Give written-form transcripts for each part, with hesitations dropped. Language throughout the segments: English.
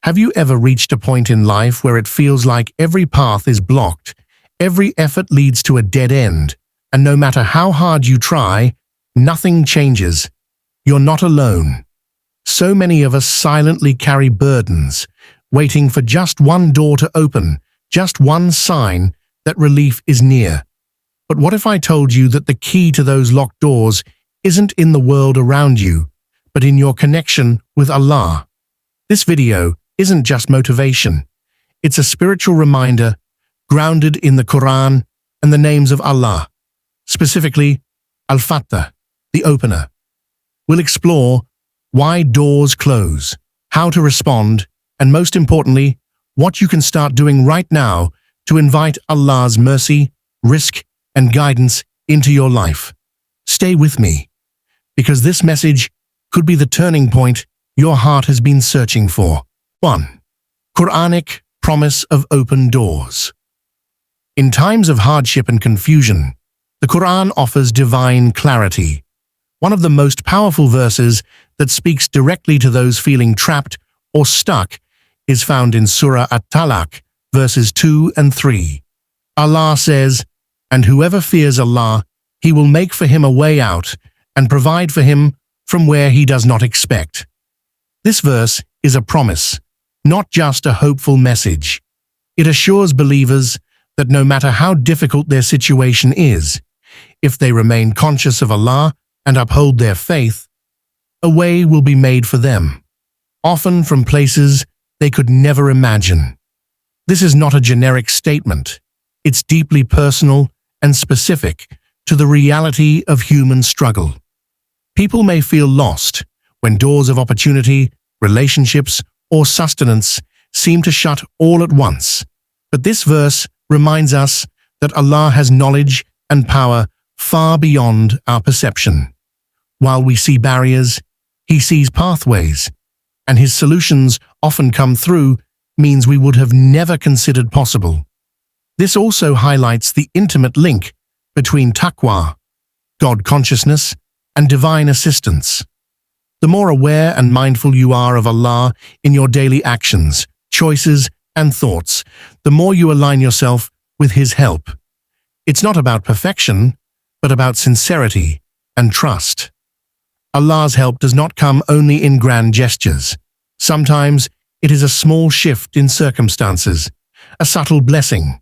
Have you ever reached a point in life where it feels like every path is blocked, every effort leads to a dead end, and no matter how hard you try, nothing changes? You're not alone. So many of us silently carry burdens, waiting for just one door to open, just one sign that relief is near. But what if I told you that the key to those locked doors isn't in the world around you, but in your connection with Allah? This video isn't just motivation. It's a spiritual reminder grounded in the Quran and the names of Allah, specifically Al-Fattah, the opener. We'll explore why doors close, how to respond, and most importantly, what you can start doing right now to invite Allah's mercy, rizq, and guidance into your life. Stay with me, because this message could be the turning point your heart has been searching for. 1. Qur'anic promise of open doors. In times of hardship and confusion, the Quran offers divine clarity. One of the most powerful verses that speaks directly to those feeling trapped or stuck is found in Surah At-Talaq, verses 2 and 3. Allah says, "And whoever fears Allah, He will make for him a way out and provide for him from where he does not expect." This verse is a promise, not just a hopeful message. It assures believers that no matter how difficult their situation is, if they remain conscious of Allah and uphold their faith, a way will be made for them, often from places they could never imagine. This is not a generic statement. It's deeply personal and specific to the reality of human struggle. People may feel lost when doors of opportunity, relationships, or sustenance seem to shut all at once. But this verse reminds us that Allah has knowledge and power far beyond our perception. While we see barriers, He sees pathways, and His solutions often come through means we would have never considered possible. This also highlights the intimate link between taqwa, God consciousness, and divine assistance. The more aware and mindful you are of Allah in your daily actions, choices, and thoughts, the more you align yourself with His help. It's not about perfection, but about sincerity and trust. Allah's help does not come only in grand gestures. Sometimes it is a small shift in circumstances, a subtle blessing,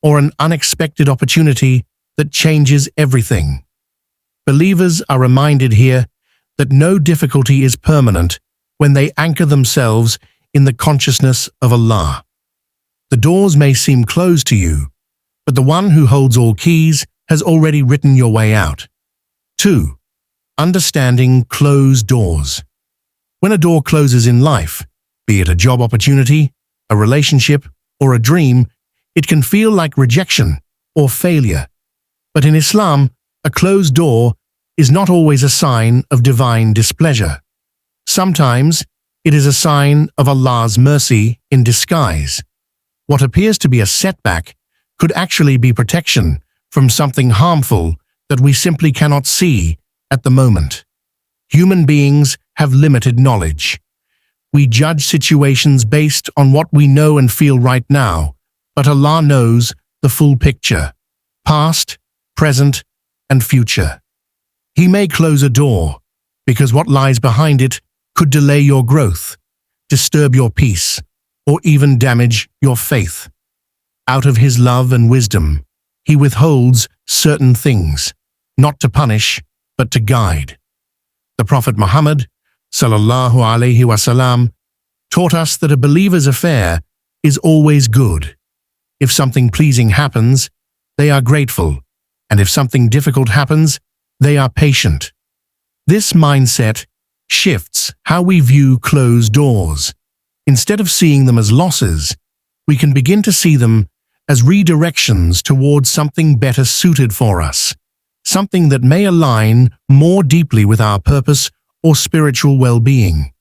or an unexpected opportunity that changes everything. Believers are reminded here that no difficulty is permanent when they anchor themselves in the consciousness of Allah. The doors may seem closed to you, but the one who holds all keys has already written your way out. 2. Understanding closed doors. When a door closes in life, be it a job opportunity, a relationship, or a dream, it can feel like rejection or failure. But in Islam, a closed door is not always a sign of divine displeasure. Sometimes it is a sign of Allah's mercy in disguise. What appears to be a setback could actually be protection from something harmful that we simply cannot see at the moment. Human beings have limited knowledge. We judge situations based on what we know and feel right now, but Allah knows the full picture, past, present, and future. He may close a door because what lies behind it could delay your growth, disturb your peace, or even damage your faith. Out of His love and wisdom, He withholds certain things, not to punish, but to guide. The Prophet Muhammad, sallallahu alaihi wasallam, taught us that a believer's affair is always good. If something pleasing happens, they are grateful, and if something difficult happens, they are patient. This mindset shifts how we view closed doors. Instead of seeing them as losses, we can begin to see them as redirections towards something better suited for us, something that may align more deeply with our purpose or spiritual well-being.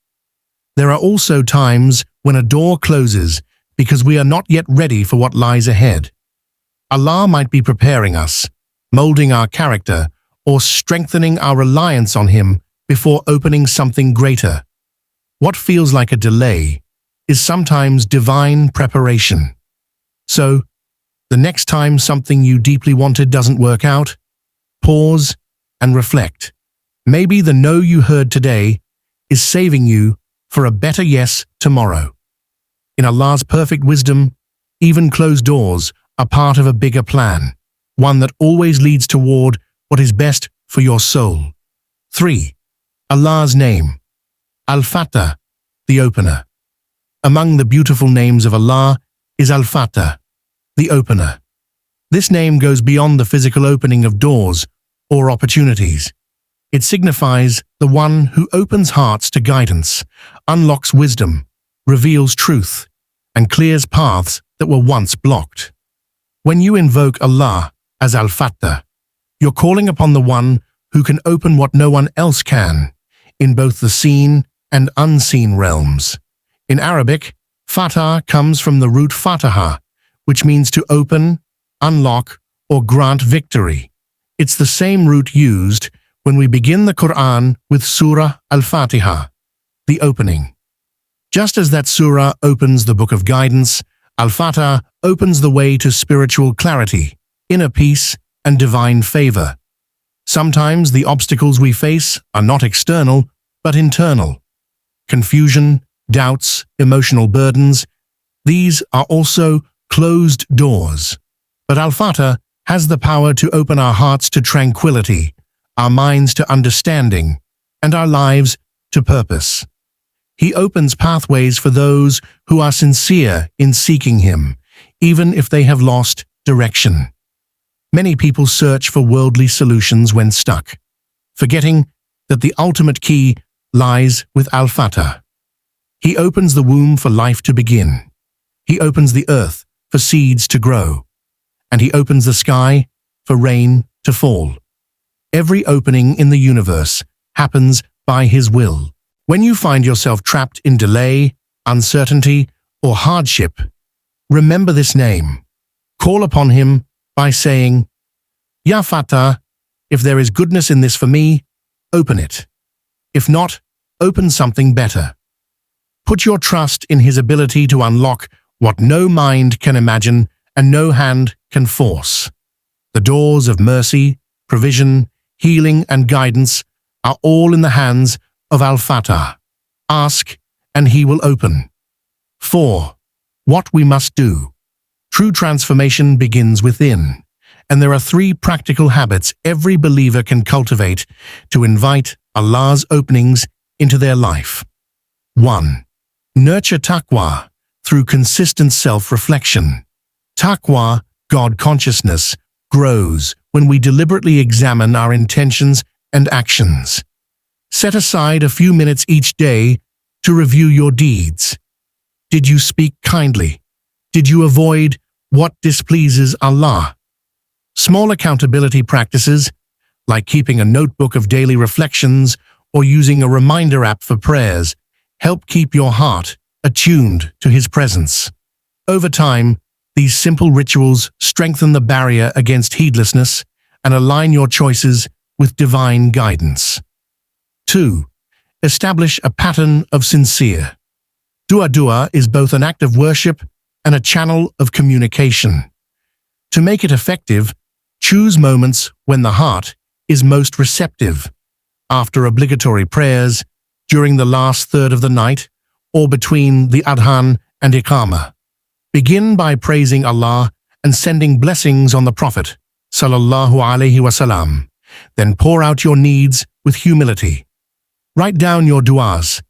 There are also times when a door closes because we are not yet ready for what lies ahead. Allah might be preparing us, molding our character, or strengthening our reliance on Him before opening something greater. What feels like a delay is sometimes divine preparation. So, the next time something you deeply wanted doesn't work out, pause and reflect. Maybe the no you heard today is saving you for a better yes tomorrow. In Allah's perfect wisdom, even closed doors are part of a bigger plan, one that always leads toward what is best for your soul. 3. Allah's name. Al-Fattah, the opener. Among the beautiful names of Allah is Al-Fattah, the opener. This name goes beyond the physical opening of doors or opportunities. It signifies the one who opens hearts to guidance, unlocks wisdom, reveals truth, and clears paths that were once blocked. When you invoke Allah as Al-Fattah, you're calling upon the one who can open what no one else can, in both the seen and unseen realms. In Arabic, Fatah comes from the root Fataha, which means to open, unlock, or grant victory. It's the same root used when we begin the Qur'an with Surah Al-Fattah, the opening. Just as that surah opens the book of guidance, Al-Fattah opens the way to spiritual clarity, inner peace, and divine favor. Sometimes the obstacles we face are not external, but internal. Confusion, doubts, emotional burdens, these are also closed doors. But Al-Fattah has the power to open our hearts to tranquility, our minds to understanding, and our lives to purpose. He opens pathways for those who are sincere in seeking Him, even if they have lost direction. Many people search for worldly solutions when stuck, forgetting that the ultimate key lies with Al-Fattah. He opens the womb for life to begin. He opens the earth for seeds to grow. And He opens the sky for rain to fall. Every opening in the universe happens by His will. When you find yourself trapped in delay, uncertainty, or hardship, remember this name. Call upon Him by saying, Ya Fattah, if there is goodness in this for me, open it. If not, open something better. Put your trust in His ability to unlock what no mind can imagine and no hand can force. The doors of mercy, provision, healing, and guidance are all in the hands of Al-Fattah. Ask, and He will open. 4. What we must do. True transformation begins within, and there are 3 practical habits every believer can cultivate to invite Allah's openings into their life. 1. Nurture taqwa through consistent self-reflection. Taqwa, God consciousness, grows when we deliberately examine our intentions and actions. Set aside a few minutes each day to review your deeds. Did you speak kindly? Did you avoid what displeases Allah? Small accountability practices, like keeping a notebook of daily reflections or using a reminder app for prayers, help keep your heart attuned to His presence. Over time, these simple rituals strengthen the barrier against heedlessness and align your choices with divine guidance. 2. Establish a pattern of sincere. Dua is both an act of worship and a channel of communication. To make it effective, choose moments when the heart is most receptive. After obligatory prayers, during the last third of the night, or between the adhan and iqamah. Begin by praising Allah and sending blessings on the Prophet, sallallahu alaihi wasallam. Then pour out your needs with humility. Write down your du'as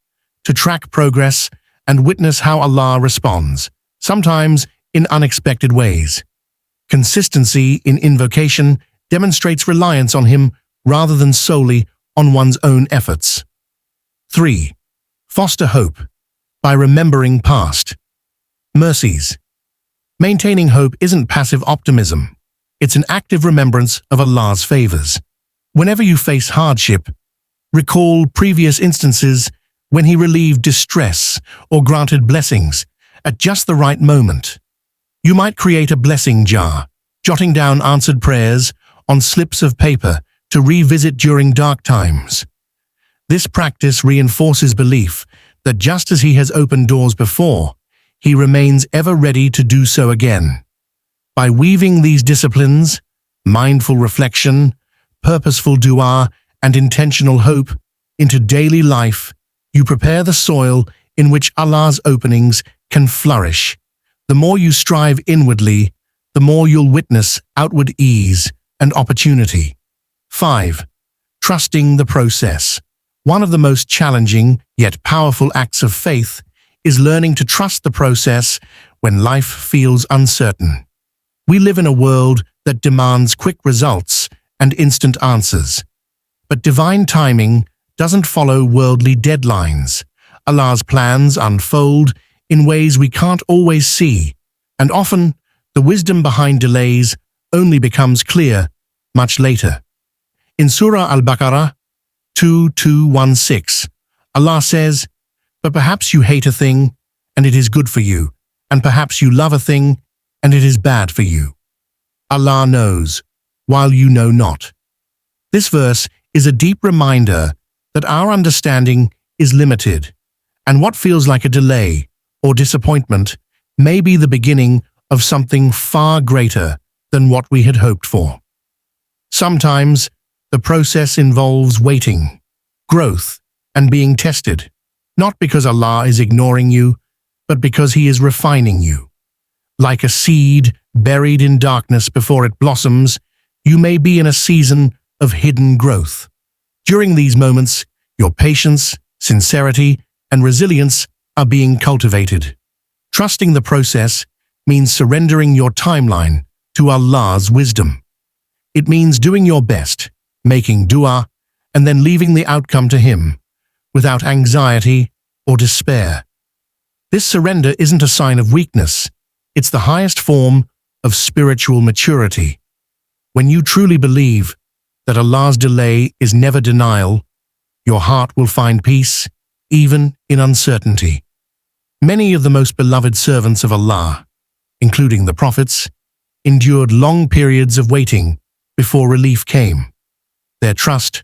to track progress and witness how Allah responds, sometimes in unexpected ways. Consistency in invocation demonstrates reliance on Him rather than solely on one's own efforts. 3. Foster hope by remembering past mercies. Maintaining hope isn't passive optimism. It's an active remembrance of Allah's favors. Whenever you face hardship, recall previous instances when He relieved distress or granted blessings at just the right moment. You might create a blessing jar, jotting down answered prayers on slips of paper to revisit during dark times. This practice reinforces belief that just as He has opened doors before, He remains ever ready to do so again. By weaving these disciplines, mindful reflection, purposeful dua, and intentional hope, into daily life, you prepare the soil in which Allah's openings can flourish. The more you strive inwardly, the more you'll witness outward ease and opportunity. 5. Trusting the process. One of the most challenging yet powerful acts of faith is learning to trust the process when life feels uncertain. We live in a world that demands quick results and instant answers. But divine timing doesn't follow worldly deadlines. Allah's plans unfold in ways we can't always see, and often the wisdom behind delays only becomes clear much later. In Surah Al-Baqarah 2:216, Allah says, "But perhaps you hate a thing, and it is good for you, and perhaps you love a thing, and it is bad for you. Allah knows, while you know not." This verse is a deep reminder that our understanding is limited, and what feels like a delay or disappointment may be the beginning of something far greater than what we had hoped for. Sometimes, the process involves waiting, growth, and being tested, not because Allah is ignoring you, but because He is refining you. Like a seed buried in darkness before it blossoms, you may be in a season of hidden growth. During these moments, your patience, sincerity, and resilience are being cultivated. Trusting the process means surrendering your timeline to Allah's wisdom. It means doing your best, making dua, and then leaving the outcome to Him, without anxiety or despair. This surrender isn't a sign of weakness, it's the highest form of spiritual maturity. When you truly believe that Allah's delay is never denial, your heart will find peace, even in uncertainty. Many of the most beloved servants of Allah, including the prophets, endured long periods of waiting before relief came. Their trust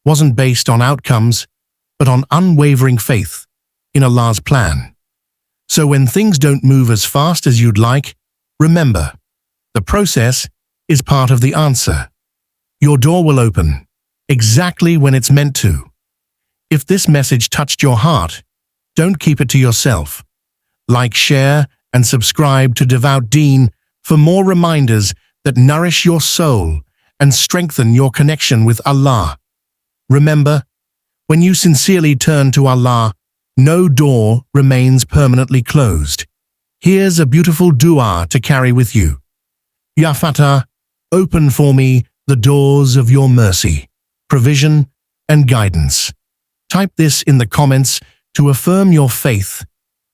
wasn't based on outcomes, but on unwavering faith in Allah's plan. So when things don't move as fast as you'd like, remember, the process is part of the answer. Your door will open exactly when it's meant to. If this message touched your heart, don't keep it to yourself. Like, share, and subscribe to Devout Deen for more reminders that nourish your soul and strengthen your connection with Allah. Remember, when you sincerely turn to Allah, no door remains permanently closed. Here's a beautiful dua to carry with you. Ya Fattah, open for me the doors of your mercy, provision, and guidance. Type this in the comments to affirm your faith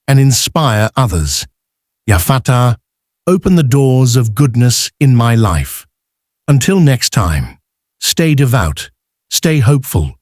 and inspire others. Ya Fattah, open the doors of goodness in my life. Until next time, stay devout, stay hopeful,